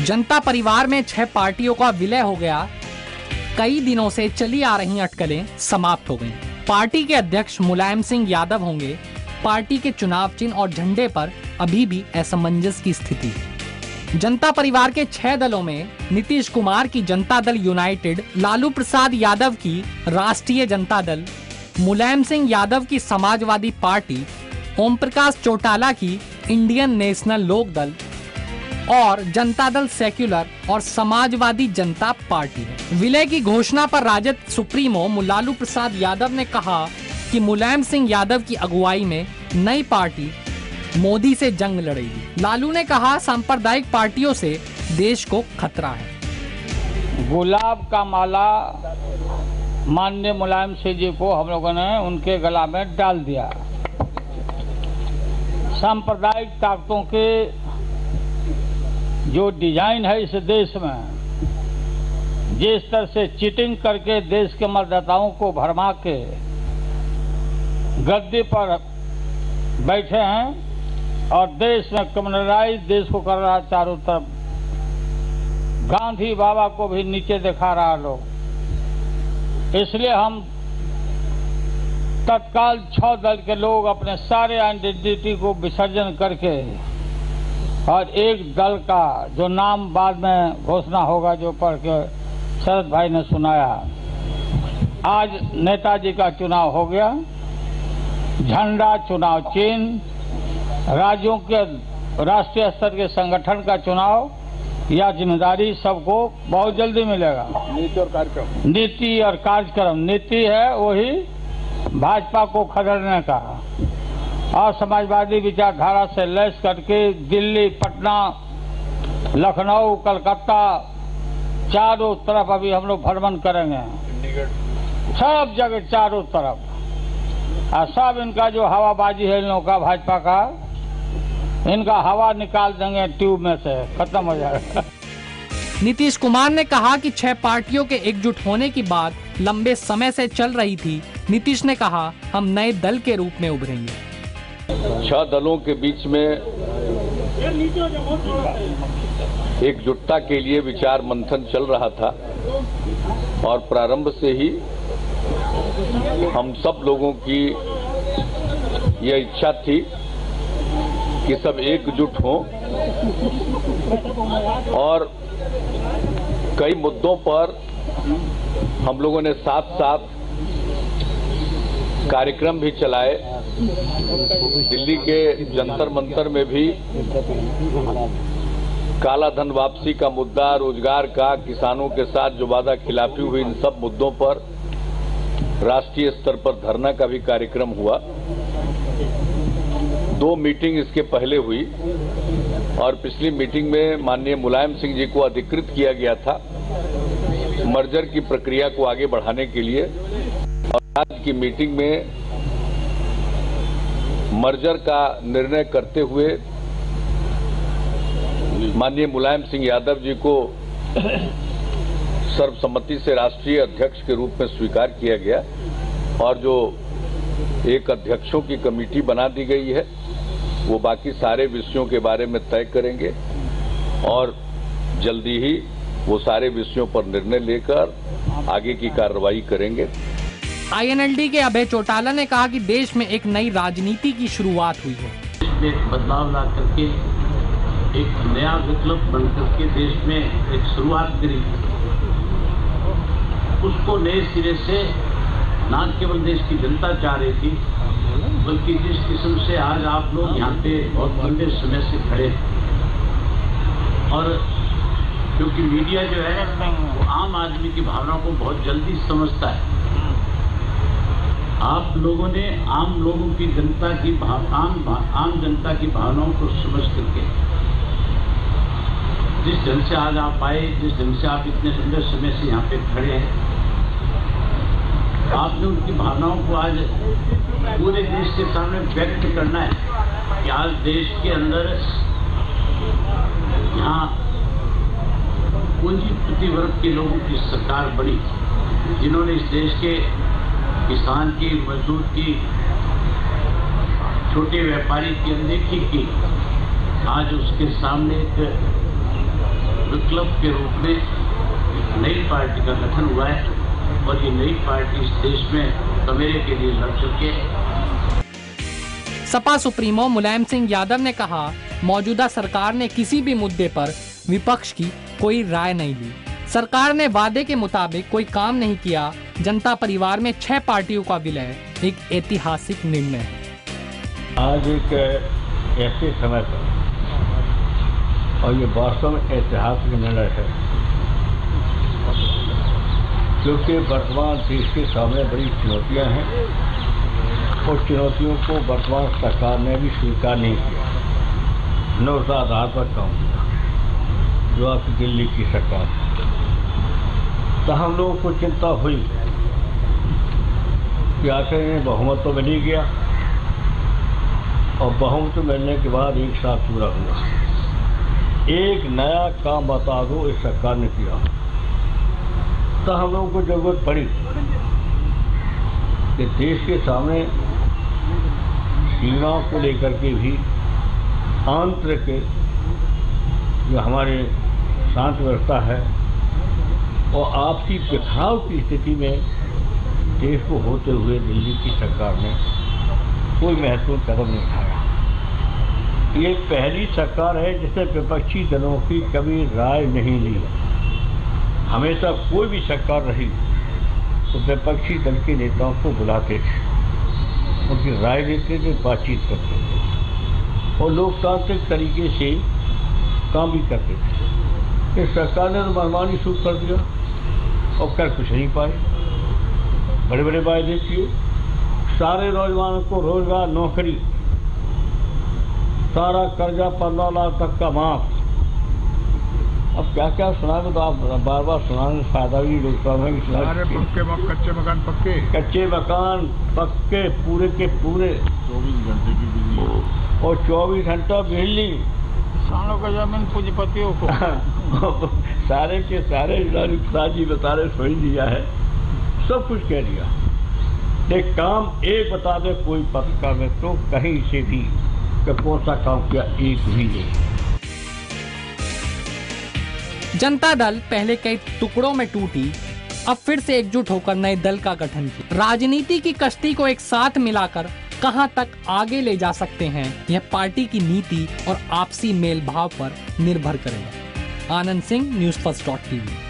जनता परिवार में 6 पार्टियों का विलय हो गया। कई दिनों से चली आ रही अटकलें समाप्त हो गईं। पार्टी के अध्यक्ष मुलायम सिंह यादव होंगे। पार्टी के चुनाव चिन्ह और झंडे पर अभी भी असमंजस की स्थिति है। जनता परिवार के 6 दलों में नीतीश कुमार की जनता दल यूनाइटेड, लालू प्रसाद यादव की राष्ट्रीय जनता दल, मुलायम सिंह यादव की समाजवादी पार्टी, ओम प्रकाश चौटाला की इंडियन नेशनल लोक दल और जनता दल सेक्युलर और समाजवादी जनता पार्टी है। विलय की घोषणा पर राजद सुप्रीमो लालू प्रसाद यादव ने कहा कि मुलायम सिंह यादव की अगुवाई में नई पार्टी मोदी से जंग लड़ेगी। लालू ने कहा सांप्रदायिक पार्टियों से देश को खतरा है। गुलाब का माला माननीय मुलायम सिंह जी को हम लोगों ने उनके गला में डाल दिया। सांप्रदायिक ताकतों के जो डिजाइन है इस देश में, जिस तरह से चीटिंग करके देश के मतदाताओं को भरमा के गद्दी पर बैठे हैं और देश में कम्युनलाइज देश को कर रहा है चारों तरफ। गांधी बाबा को भी नीचे दिखा रहा लोग। इसलिए हम तत्काल 6 दल के लोग अपने सारे आइडेंटिटी को विसर्जन करके और एक दल का जो नाम बाद में घोषणा होगा, जो पढ़ के शरद भाई ने सुनाया, आज नेताजी का चुनाव हो गया। झंडा, चुनाव चिन्ह, राज्यों के राष्ट्रीय स्तर के संगठन का चुनाव या जिम्मेदारी सबको बहुत जल्दी मिलेगा। नीति और कार्यक्रम, नीति और कार्यक्रम, नीति है वही भाजपा को खदेड़ने का और समाजवादी विचारधारा से लैस करके दिल्ली, पटना, लखनऊ, कलकत्ता चारों तरफ अभी हम लोग भ्रमण करेंगे, सब जगह चारों तरफ। और सब इनका जो हवाबाजी है इन लोगों का, भाजपा का, इनका हवा निकाल देंगे ट्यूब में से, खत्म हो जाएगा। नीतीश कुमार ने कहा कि 6 पार्टियों के एकजुट होने की बात लंबे समय से चल रही थी। नीतीश ने कहा, हम नए दल के रूप में उभरेंगे। 6 दलों के बीच में एकजुटता के लिए विचार मंथन चल रहा था और प्रारंभ से ही हम सब लोगों की यह इच्छा थी कि सब एकजुट हों और कई मुद्दों पर हम लोगों ने साथ साथ कार्यक्रम भी चलाए। दिल्ली के जंतर मंतर में भी काला धन वापसी का मुद्दा, रोजगार का, किसानों के साथ जो वादा खिलाफी हुई, इन सब मुद्दों पर राष्ट्रीय स्तर पर धरना का भी कार्यक्रम हुआ। 2 मीटिंग इसके पहले हुई और पिछली मीटिंग में माननीय मुलायम सिंह जी को अधिकृत किया गया था मर्जर की प्रक्रिया को आगे बढ़ाने के लिए। और आज की मीटिंग में मर्जर का निर्णय करते हुए माननीय मुलायम सिंह यादव जी को सर्वसम्मति से राष्ट्रीय अध्यक्ष के रूप में स्वीकार किया गया और जो एक अध्यक्षों की कमेटी बना दी गई है वो बाकी सारे विषयों के बारे में तय करेंगे और जल्दी ही वो सारे विषयों पर निर्णय लेकर आगे की कार्रवाई करेंगे। INLD के अभय चौटाला ने कहा कि देश में एक नई राजनीति की शुरुआत हुई है। एक बदलाव ला करके एक नया विकल्प बन करके देश में एक शुरुआत करी, उसको नए सिरे से न केवल देश की जनता चाह रही थी, बल्कि जिस किस्म से आज आप लोग यहाँ पे बहुत लंबे समय से खड़े और क्योंकि मीडिया जो है वो आम आदमी की भावनाओं को बहुत जल्दी समझता है। आप लोगों ने आम लोगों की जनता की आम जनता की भावनाओं को समझ करके जिस ढंग से आज आप आए, जिस ढंग से आप इतने लंबे समय से यहाँ पे खड़े हैं, आपने उनकी भावनाओं को आज पूरे देश के सामने व्यक्त करना है कि आज देश के अंदर यहाँ पूंजीपति वर्ग के लोगों की सरकार बनी, जिन्होंने इस देश के किसान की, मजदूर की, छोटे व्यापारी की अनदेखी की। आज उसके सामने एक विकल्प के रूप में नई पार्टी का गठन हुआ है और ये नई पार्टी इस देश में कमेरे के लिए लड़ चुके हैं। सपा सुप्रीमो मुलायम सिंह यादव ने कहा, मौजूदा सरकार ने किसी भी मुद्दे पर विपक्ष की कोई राय नहीं ली। सरकार ने वादे के मुताबिक कोई काम नहीं किया। जनता परिवार में 6 पार्टियों का विलय एक ऐतिहासिक निर्णय है। आज एक ऐसे समय पर और ये वास्तव में ऐतिहासिक निर्णय है, क्योंकि वर्तमान देश के सामने बड़ी चुनौतियां हैं और चुनौतियों को वर्तमान सरकार ने भी स्वीकार नहीं किया, न उस आधार पर काम किया जो आपकी दिल्ली की सरकार। तो हम लोगों को चिंता हुई कि आखिर इन्हें बहुमत तो मिल ही गया और बहुमत मिलने के बाद एक साथ पूरा हुआ। एक नया काम बता दो इस सरकार ने किया। तो हम लोगों को जरूरत पड़ी कि देश के सामने सीमाओं को लेकर के भी आंतरिक जो हमारे शांति व्यवस्था है और आपसी बिखराव की स्थिति में देश को होते हुए दिल्ली की सरकार ने कोई महत्वपूर्ण कदम नहीं उठाया। ये पहली सरकार है जिसने विपक्षी दलों की कभी राय नहीं ली। हमेशा कोई भी सरकार रही तो विपक्षी दल के नेताओं को बुलाते थे, उनकी राय लेते थे, बातचीत करते थे और लोकतांत्रिक तरीके से काम भी करते थे। इस सरकार ने तो मनमानी शुरू कर दिया और कर कुछ नहीं पाए। बड़े बड़े वायदे किए, सारे नौजवानों को रोजगार, नौकरी, सारा कर्जा 15 लाख तक का माफ। अब क्या क्या सुनाएंगे तो आप बार बार सुनाने से फायदा भी लोकसभा में कच्चे मकान पक्के, कच्चे मकान पक्के पूरे के पूरे, 24 घंटे की बिजली और 24 घंटा बिजली, किसानों का जमीन पूंजीपतियों को सारे के सारे प्रसाद जी बता रहे सुन दिया है, सब कुछ कह दिया। एक काम एक बता दे कोई पत्रकार में तो कहीं से भी कि कौन सा काम किया, एक भी नहीं। जनता दल पहले कई टुकड़ों में टूटी, अब फिर से एकजुट होकर नए दल का गठन किया। राजनीति की कश्ती को एक साथ मिलाकर कहां तक आगे ले जा सकते हैं, यह पार्टी की नीति और आपसी मेल भाव पर निर्भर करेगा। आनंद सिंह, न्यूज़ फर्स्ट.tv।